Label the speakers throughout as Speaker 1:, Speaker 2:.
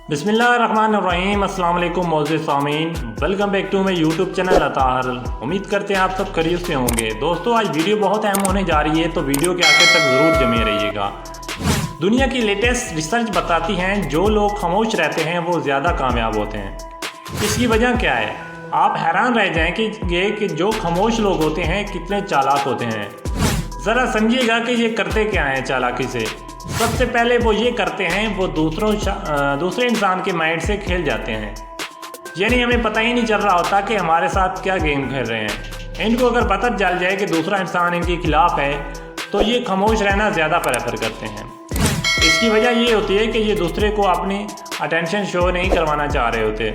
Speaker 1: बिस्मिल्लाहिर्रहमानिर्रहीम अस्सलाम वालेकुम मौजूद सामीन, welcome back to my YouTube channel Athar. उम्मीद करते हैं आप सब खैरियत से होंगे। दोस्तों आज वीडियो बहुत अहम होने जा रही है, तो वीडियो के आखिर तक ज़रूर जमे रहिएगा। दुनिया की लेटेस्ट रिसर्च बताती हैं जो लोग खामोश रहते हैं वो ज़्यादा कामयाब होते हैं। इसकी वजह क्या है? आप हैरान रह जाएँ कि जो खामोश लोग होते हैं कितने चालाक होते हैं। ज़रा समझिएगा कि ये करते क्या हैं चालाकी से। सबसे पहले वो ये करते हैं, वो दूसरे इंसान के माइंड से खेल जाते हैं। यानी हमें पता ही नहीं चल रहा होता कि हमारे साथ क्या गेम खेल रहे हैं। इनको अगर पता चल जाए कि दूसरा इंसान इनके खिलाफ है तो ये खामोश रहना ज़्यादा प्रेफर करते हैं। इसकी वजह ये होती है कि ये दूसरे को अपनी अटेंशन शो नहीं करवाना चाह रहे होते।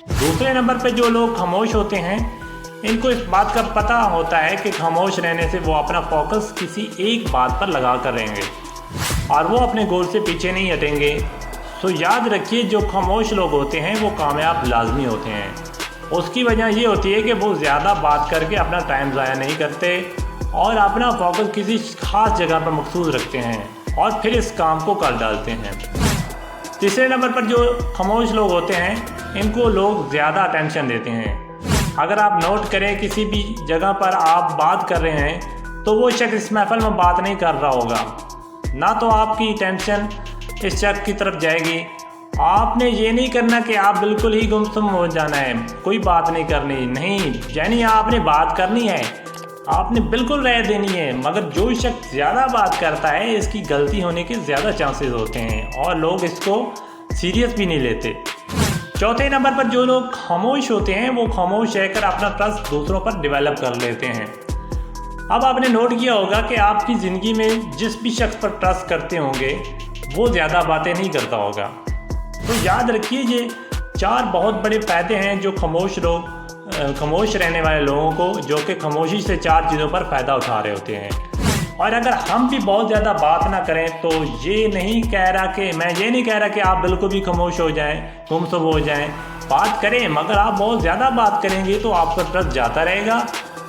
Speaker 1: दूसरे नंबर पर जो लोग खामोश होते हैं इनको इस बात का पता होता है कि खामोश रहने से वो अपना फोकस किसी एक बात पर लगा कर रहेंगे और वो अपने गोल से पीछे नहीं हटेंगे। तो याद रखिए जो खामोश लोग होते हैं वो कामयाब लाजमी होते हैं। उसकी वजह ये होती है कि वो ज़्यादा बात करके अपना टाइम ज़ाया नहीं करते और अपना फोकस किसी ख़ास जगह पर मखसूस रखते हैं और फिर इस काम को कर डालते हैं। तीसरे नंबर पर जो खामोश लोग होते हैं इनको लोग ज़्यादा अटेंशन देते हैं। अगर आप नोट करें किसी भी जगह पर आप बात कर रहे हैं तो वो शख्स इस महफिल में बात नहीं कर रहा होगा, ना तो आपकी टेंशन इस शख्स की तरफ जाएगी। आपने ये नहीं करना कि आप बिल्कुल ही गुमसुम हो जाना है, कोई बात नहीं करनी, नहीं, यानी आपने बात करनी है, आपने बिल्कुल राय देनी है। मगर जो शख्स ज़्यादा बात करता है इसकी गलती होने के ज़्यादा चांसेस होते हैं और लोग इसको सीरियस भी नहीं लेते। चौथे नंबर पर जो लोग खामोश होते हैं वो खामोश रहकर अपना ट्रस्ट दूसरों पर डेवलप कर लेते हैं। अब आपने नोट किया होगा कि आपकी ज़िंदगी में जिस भी शख्स पर ट्रस्ट करते होंगे वो ज़्यादा बातें नहीं करता होगा। तो याद रखिए ये 4 बहुत बड़े फ़ायदे हैं जो खामोश रहने वाले लोगों को, जो कि खामोशी से 4 चीज़ों पर फ़ायदा उठा रहे होते हैं। और अगर हम भी बहुत ज़्यादा बात ना करें तो मैं ये नहीं कह रहा कि आप बिल्कुल भी खामोश हो जाएं, गुमसुम हो जाएं। बात करें, मगर आप बहुत ज़्यादा बात करेंगे तो आपका ट्रस्ट जाता रहेगा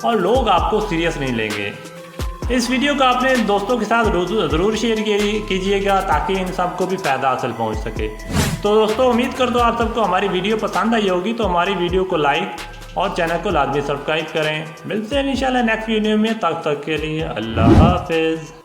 Speaker 1: और लोग आपको सीरियस नहीं लेंगे। इस वीडियो को अपने दोस्तों के साथ ज़रूर शेयर कीजिएगा ताकि इन सबको भी फ़ायदा हासिल पहुंच सके। तो दोस्तों उम्मीद कर दो आप सबको हमारी वीडियो पसंद आई होगी, तो हमारी वीडियो को लाइक और चैनल को लाजमी सब्सक्राइब करें। मिलते हैं इंशाल्लाह नेक्स्ट वीडियो में, तब तक के लिए अल्लाह हाफिज़।